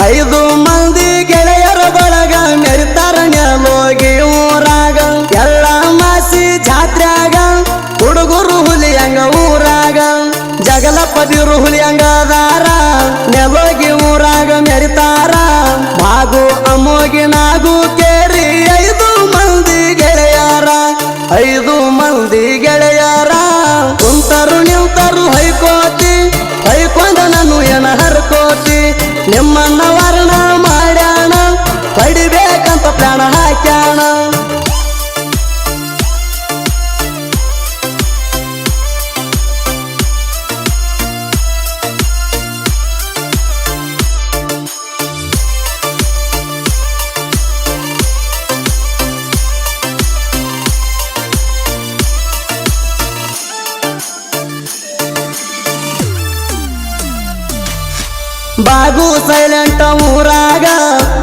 ಐದು ಮಂದಿ ಗೆಳೆಯರ ಬಳಗ ಮೆರಿತಾರ ನೆಲೋಗಿ ಊರಾಗ ಎಲ್ಲ ಮಾಸಿ ಜಾತ್ರ್ಯಾಗ ಹುಡುಗರು ಹುಲಿಯಂಗ ಊರಾಗ ಜಗಲಪ್ಪ ಬಿರು ಹುಲಿಯಂಗದಾರ ನೆಲೋಗಿ ಊರಾಗ ಮೆರಿತಾರ ಬಾಗು ಅಮ್ಮೋಗಿ ನಾಗು ಕೇರಿ ಐದು ಮಂದಿ ಗೆಳೆಯರ ಐದು ಮಂದಿ ಗೆಳೆಯರ ಕುಂತರು ನಿಂತರು ಹೈಕೋತಿ ಹೈಕೊಂಡ ನಾನು ಏನ ಹರ್ಕೋತಿ ನಿಮ್ಮನ್ನ ವರ್ಣ ಮಾಡ್ಯಾಣ ಪಡಿಬೇಕಂತ ಪ್ರಾಣ ಹಾಕ್ಯಾಣ ಬಾಗು ಸೈಲೆಂಟ ಊರಾಗ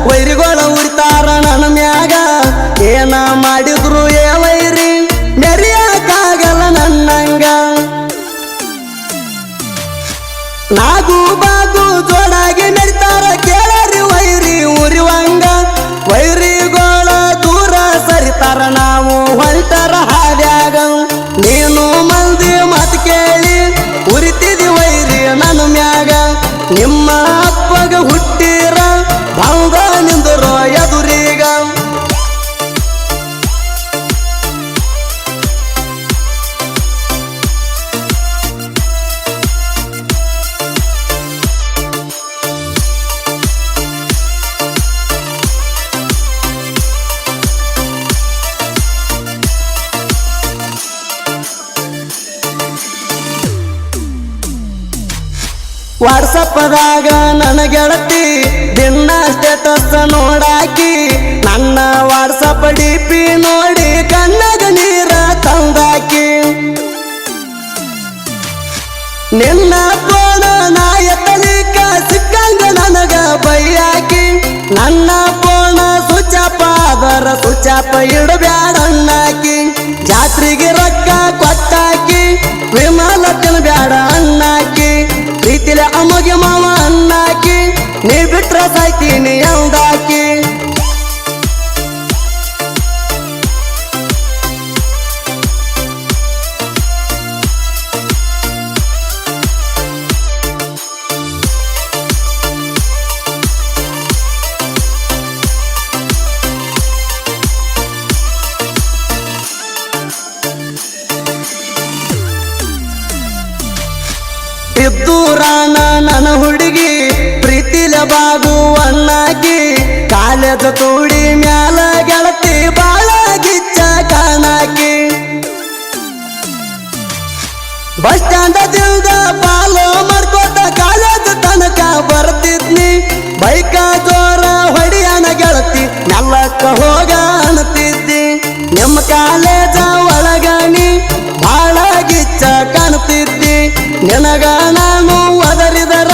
ವೈರಿಗೋಳ ಉರಿತಾರ ನನ್ನ ಮ್ಯಾಗ ಏನ ಮಾಡಿದ್ರು ಏ ವೈರಿ ಮೆರಿಯಕ್ಕಾಗಲ್ಲ ನನ್ನಂಗ ನಾಗು ಬಾಗು ಜೋಡಾಗಿ ಮೆರಿತಾರ ಕೇಳರಿ ವೈರಿ ಉರಿವಂಗ ವೈರಿಗೋಳ ದೂರ ಸರಿತಾರ ನಾವು ಹೊಂಟರ ಹಾದ್ಯಾಗ ನೀನು ಮಂದಿ ಮಾತು ಕೇಳಿ ಉರಿತಿದಿ ವೈರಿ ನನ್ನ ಮ್ಯಾಗ ನಿಮ್ಮ ಅಪ್ಪಗ ಹುಟ್ಟಿರ ಭಾವ ನಿಂದರೋ ಎದುರೀಗ ವಾಟ್ಸಪ್ಪದಾಗ ನನ್ನ ಗೆಳತಿ ದಿನ ಸ್ಟೇಟಸ್ ನೋಡಾಕಿ ನನ್ನ ವಾಟ್ಸಪ್ ಡಿಪಿ ನೋಡಿ ಕಣ್ಣಗ ನೀರ ತಂದಾಕಿ ನಿನ್ನ ಫೋನ ನಾ ಎತ್ತಲಿಕ್ಕ ಸಿಕ್ಕಂಗ ನನಗ ಬೈಯಾಕಿ ನನ್ನ ಫೋನ ಸುಚಾಪ ಅದರ ಸುಚಾಪ ಇಡಬ್ಯಾಡ ಅಣ್ಣಾಕಿ ಜಾತ್ರೆಗೆ ರೊಕ್ಕ ಕೊಟ್ಟಾಕಿ ವಿಮಾನ ತಿನ್ಬ್ಯಾಡ ಅಣ್ಣಾಕಿ ಪ್ರೀತಿಲೆ ಅಮ್ಮಗೆ ಮಾವ ಅಣ್ಣಾಕಿ ನೀ ಬಿಟ್ರ ಸಾಯ್ತೀನಿ ಅಂದಾಕಿ ಇದ್ದೂರಾನ ನನ್ನ ಹುಡುಗಿ ಪ್ರೀತಿಲೆ ಬಾಗು ಅಣ್ಣಾಕಿ ಕಾಲೇಜ್ ತೂಡಿ ಮ್ಯಾಲ ಗೆಳತಿ ಬಾಳ ಗಿಚ್ಚ ಕಾಣಾಕಿ ಬಸ್ ಸ್ಟ್ಯಾಂಡದಿಂದ ಫಾಲೋ ಮಾಡ್ಕೋತ ಕಾಲೇಜ್ ತನಕ ಬರ್ತಿದ್ನಿ ಬೈಕ ಜೋರ ಹೊಡಿಯಣ ಗೆಳತಿ ಮೆಲ್ಲಕ್ಕ ಹೋಗ ಅನ್ತಿದ್ದಿ ನಿಮ್ಮ ಕಾಲೇಜ ಒಳಗಣಿ ಬಾಳ ಗಿಚ್ಚ ಕಾಣ್ತಿದ್ದಿ ನಿನಗ ನಾನು ಒದರಿದರ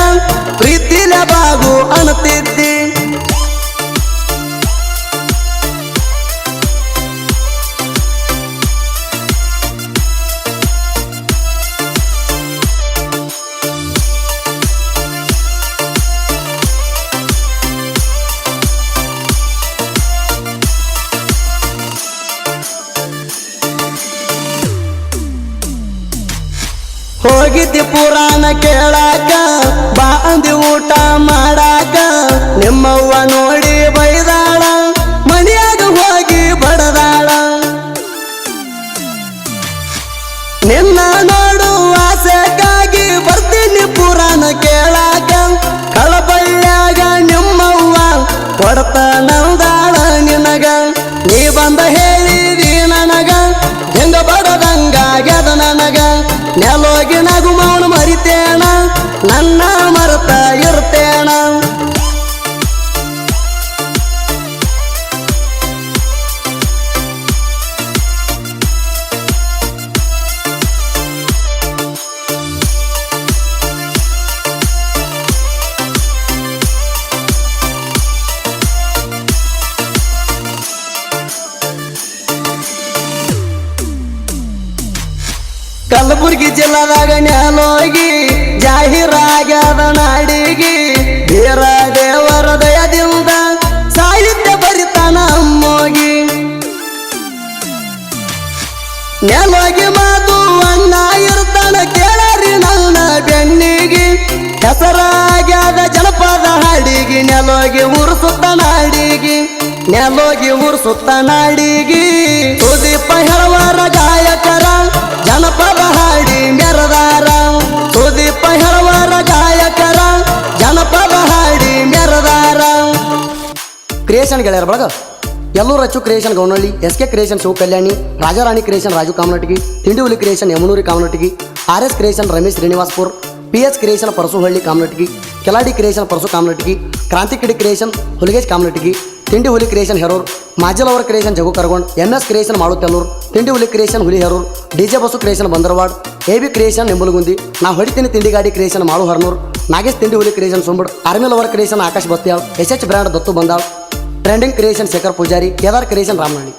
ಪ್ರೀತಿಲೆ ಬಾಗು ಅನ್ತಿದ್ದಿ ಹೋಗಿದ್ದಿ ಪುರಾಣ ಕೇಳಾಕ ಬಾ ಅಂದಿ ಊಟ ಮಾಡಾಕ ನಿಮ್ಮವ್ವ ನೋಡಿ ಬೈದಾಳ ಮನೆಯಾಗ ಹೋಗಿ ಬಡದಾಳ ನಿನ್ನ ನೋಡು ಆಸೆಗಾಗಿ ಬರ್ತೀನಿ ಪುರಾಣ ಕೇಳಾಕ ಕಳಬಳ್ಳ್ಯಾಗ ನಿಮ್ಮವ್ವ ಕೊಡ್ತ ನವ್ದಾಳ ನಿನಗ ನೀ ಬಂದ ಹೇಳಿದಿ ನನಗ ಹೆಂಗ ಬಡದಂಗಾಗ್ಯದ ನನಗ ನೆಲೋಗಿ ನಗು ಮೌನ ಮರಿತೇಣ ನನ್ನ ಮರತ ಇರ್ತೇಣ ಕಲಬುರ್ಗಿ ಜಿಲ್ಲಾದಾಗ ನೆಲೋಗಿ ಜಾಹೀರಾಗ್ಯದ ನಾಡಿಗಿ ವೀರ ದೇವರ ದಯದಿಂದ ಸಾಹಿತ್ಯ ಬರಿತಾನ ಅಮ್ಮೋಗಿ ನೆಲೋಗಿ ಮಾತು ಅಣ್ಣ ಇರ್ತಾನ ಕೇಳರಿ ನನ್ನ ಬೆನ್ನಿಗೆ ಹೆಸರಾಗ್ಯಾದ ಜನಪದ ಹಾಡಿಗೆ ನೆಲೋಗಿ ಉರ್ಸುತ್ತ ನಾಡಿಗೆ ನೆಲೋಗಿ ಉರ್ಸುತ್ತ ನಾಡಿಗೆ ಸುದೀಪ ಹೇಳುವರ ಗಾಯಕರ ಜನಪದ ಹಾಡಿ ಮೆರದಾರ ಸುದೀಪ ಹೇಳುವರ ಗಾಯಕರ ಜನಪದ ಹಾಡಿ ಮೆರದಾರ ಕ್ರಿಯೇಷನ್ ಗೆಳೆಯರ ಬಳಗ Elluru Rachchu creation Gaunahalli SK creation Shiva Kalyani Rajarani creation Raju Kamanatagi Tindihuli creation Yamanuri Kamanatagi RS creation Ramesh Srinivaspur PS creation Parasuhalli Kamanatagi Keladi creation Parasu Kamanatagi Krantikidi creation Huligesh Kamanatagi Tindi Huli creation Herur Majal ಅವರ creation Jagu Karagond MS creation Malutellur Tindi Huli creation Huli Herur DJ Basu creation Bandarawad AB creation Nimbalagundi ನಾ ಹೊಡಿತೀನಿ ತಿಂಡಿ ಗಾಡಿ ಕ್ರಿಯೇಷನ್ ಮಾಳು ಹರ್ನೂರ್ ನಾಗೇಶ್ ತಿಂಡಿ ಹುಲಿ ಕ್ರಿಯೇಷನ್ ಸುಂಬಡ್ ಆರ್ಮಿಲ್ ಅವರ creation Akash Bastiyal SH brand Dattu Bandal trending creation Shekhar Pujari Kedar creation Ramanahalli